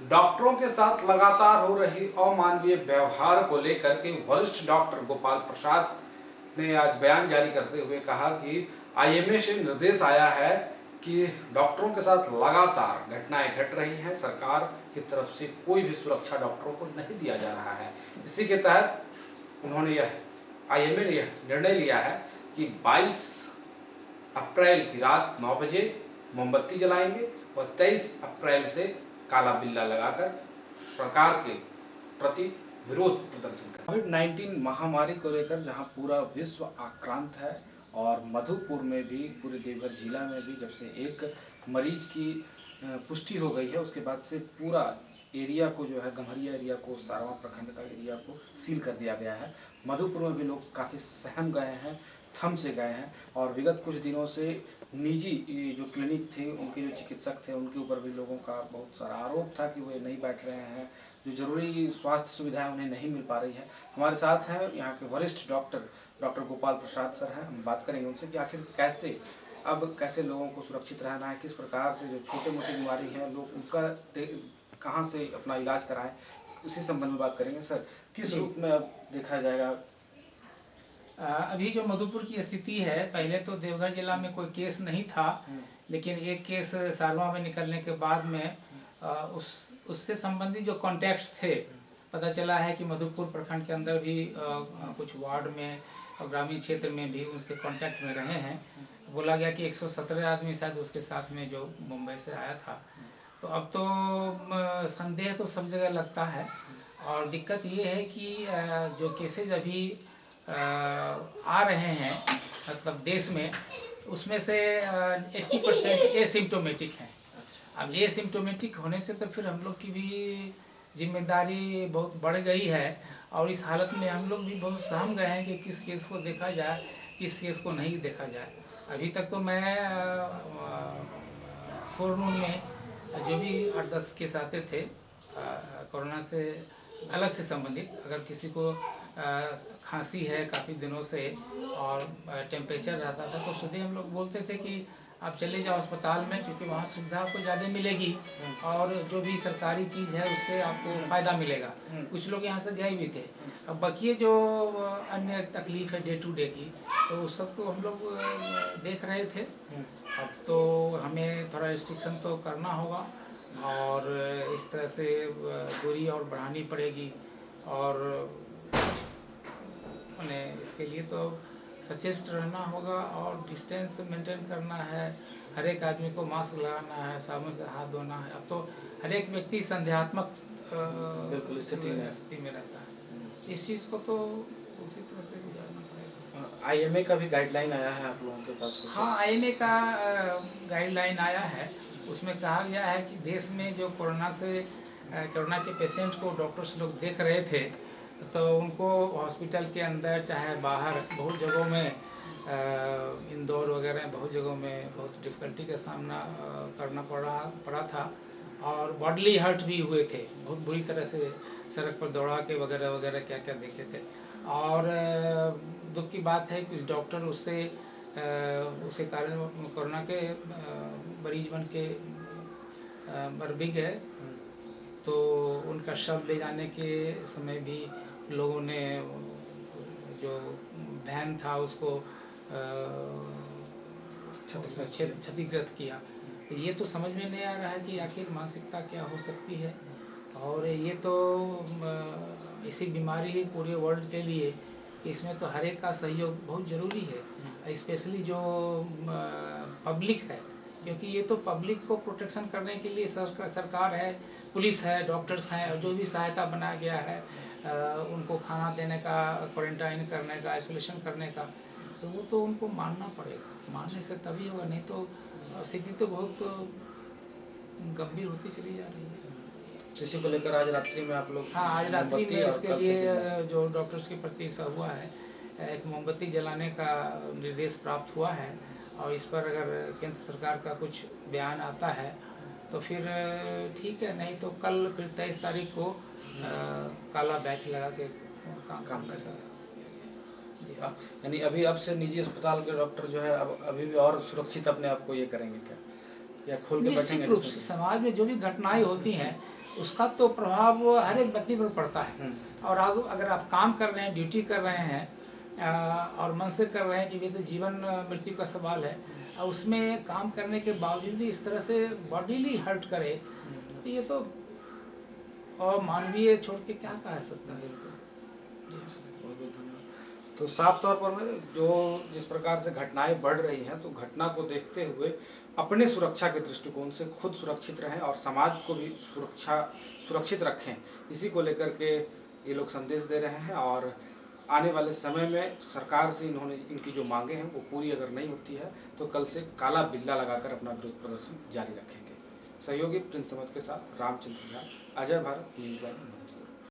डॉक्टरों के साथ लगातार हो रही अमानवीय व्यवहार को लेकर के वरिष्ठ डॉक्टर गोपाल प्रसाद ने आज बयान जारी करते हुए कहा कि आईएमए से निर्देश आया है कि डॉक्टरों के साथ लगातार घटनाएं घट रही हैं, सरकार की तरफ से कोई भी सुरक्षा डॉक्टरों को नहीं दिया जा रहा है। इसी के तहत उन्होंने आईएमए ने यह निर्णय लिया है कि 22 अप्रैल की रात 9 बजे मोमबत्ती जलाएंगे और 23 अप्रैल से काला बिल्ला लगाकर सरकार के प्रति विरोध प्रदर्शन कर कोविड-19 महामारी को लेकर जहां पूरा विश्व आक्रांत है और मधुपुर में भी, पूरे देवघर जिला में भी जब से एक मरीज की पुष्टि हो गई है उसके बाद से पूरा एरिया को जो है गम्हरिया एरिया को, सारवा प्रखंड का एरिया को सील कर दिया गया है। मधुपुर में भी लोग काफ़ी सहम गए हैं, थम से गए हैं और विगत कुछ दिनों से निजी जो क्लिनिक थे, उनके जो चिकित्सक थे, उनके ऊपर भी लोगों का बहुत सारा आरोप था कि वे नहीं बैठ रहे हैं, जो जरूरी स्वास्थ्य सुविधाएं उन्हें नहीं मिल पा रही है। हमारे साथ हैं यहाँ के वरिष्ठ डॉक्टर गोपाल प्रसाद सर हैं। हम बात करेंगे उनसे कि आखिर कैसे लोगों को सुरक्षित रहना है, किस प्रकार से जो छोटे मोटी बीमारी हैं लोग उनका कहाँ से अपना इलाज कराएं, उसी संबंध में बात करेंगे। सर, किस रूप में अब देखा जाएगा? अभी जो मधुपुर की स्थिति है, पहले तो देवघर जिला में कोई केस नहीं था, लेकिन एक केस सारवा में निकलने के बाद में उससे संबंधित जो कॉन्टैक्ट्स थे, पता चला है कि मधुपुर प्रखंड के अंदर भी कुछ वार्ड में और ग्रामीण क्षेत्र में भी उसके कांटेक्ट में रहे हैं। बोला गया कि 117 आदमी शायद उसके साथ में जो मुंबई से आया था। तो अब तो संदेह तो सब जगह लगता है और दिक्कत ये है कि जो केसेज अभी आ रहे हैं मतलब देश में, उसमें से 80% एसिम्प्टोमेटिक हैं। अब एसिम्प्टोमेटिक होने से तो फिर हम लोग की भी जिम्मेदारी बहुत बढ़ गई है और इस हालत में हम लोग भी बहुत सहम गए हैं कि किस केस को देखा जाए, किस केस को नहीं देखा जाए। अभी तक तो मैं फोरनून में जो भी 8-10 केस आते थे कोरोना से अलग से संबंधित, अगर किसी को खांसी है काफ़ी दिनों से और टेम्परेचर रहता था तो सीधे हम लोग बोलते थे कि आप चले जाओ अस्पताल में, क्योंकि वहाँ सुविधा आपको ज़्यादा मिलेगी और जो भी सरकारी चीज़ है उससे आपको फ़ायदा मिलेगा। कुछ लोग यहाँ से गए भी थे। अब बाकी जो अन्य तकलीफ़ है डे टू डे की, तो उस सब को हम लोग देख रहे थे। अब तो हमें थोड़ा रिस्ट्रिक्शन तो करना होगा और इस तरह से दूरी और बढ़ानी पड़ेगी और इसके लिए तो सचेत रहना होगा और डिस्टेंस मेंटेन करना है। हर एक आदमी को मास्क लगाना है, साबुन से हाथ धोना है। अब तो हर एक व्यक्ति संदेहात्मक स्थिति में रहता है। इस चीज़ को तो उसी तरह से गुजारना पड़ेगा। आईएमए का भी गाइडलाइन आया है आप लोगों के पास? हाँ, आईएमए का गाइडलाइन आया है। उसमें कहा गया है कि देश में जो कोरोना के पेशेंट को डॉक्टर्स लोग देख रहे थे, तो उनको हॉस्पिटल के अंदर चाहे बाहर बहुत जगहों में इंदौर वगैरह बहुत जगहों में बहुत डिफ़िकल्टी का सामना करना पड़ा था और बॉडली हर्ट भी हुए थे, बहुत बुरी तरह से सड़क पर दौड़ा के वगैरह वगैरह क्या क्या देखे थे। और दुख की बात है कि डॉक्टर उसे कारण कोरोना के मरीज बन के मर भी गए। तो उनका शव ले जाने के समय भी लोगों ने जो वैन था उसको क्षतिग्रस्त किया। तो ये तो समझ में नहीं आ रहा है कि आखिर मानसिकता क्या हो सकती है। और ये तो ऐसी बीमारी है पूरे वर्ल्ड के लिए, इसमें तो हर एक का सहयोग बहुत ज़रूरी है, स्पेशली जो पब्लिक है, क्योंकि ये तो पब्लिक को प्रोटेक्शन करने के लिए सरकार है, पुलिस है, डॉक्टर्स हैं और जो भी सहायता बनाया गया है उनको खाना देने का, क्वारंटाइन करने का, आइसोलेशन करने का, तो वो तो उनको मानना पड़ेगा। मानने से तभी होगा, नहीं तो स्थिति तो बहुत गंभीर होती चली जा रही है। इसी को लेकर आज रात्रि में आप लोग? हाँ, आज रात्रि में इसके लिए जो डॉक्टर्स के प्रति सब हुआ है, एक मोमबत्ती जलाने का निर्देश प्राप्त हुआ है और इस पर अगर केंद्र सरकार का कुछ बयान आता है तो फिर ठीक है, नहीं तो कल फिर 23 तारीख को काला बैच लगा के काम करेगा। यानी अभी अब से निजी अस्पताल के डॉक्टर जो है अब अभी भी और सुरक्षित अपने आप को ये करेंगे क्या, या खोल के बैठेंगे? निश्चित रूप से समाज में जो भी घटनाएं होती हैं उसका तो प्रभाव हर एक व्यक्ति पर पड़ता है। और अगर आप काम कर रहे हैं, ड्यूटी कर रहे हैं और मन से कर रहे हैं कि ये तो जीवन मृत्यु का सवाल है, और उसमें काम करने के बावजूद भी इस तरह से बॉडीली हर्ट करे, तो ये तो और मानवीय छोड़ के क्या कह सकता है इसको। तो साफ तौर पर जो जिस प्रकार से घटनाएं बढ़ रही हैं, तो घटना को देखते हुए अपने सुरक्षा के दृष्टिकोण से खुद सुरक्षित रहें और समाज को भी सुरक्षित रखें, इसी को लेकर के ये लोग संदेश दे रहे हैं। और आने वाले समय में सरकार से इन्होंने इनकी जो मांगे हैं वो पूरी अगर नहीं होती है तो कल से काला बिल्ला लगाकर अपना विरोध प्रदर्शन जारी रखेंगे। सहयोगी प्रिंस समद के साथ रामचंद्र झा, अजय भारत न्यूज़।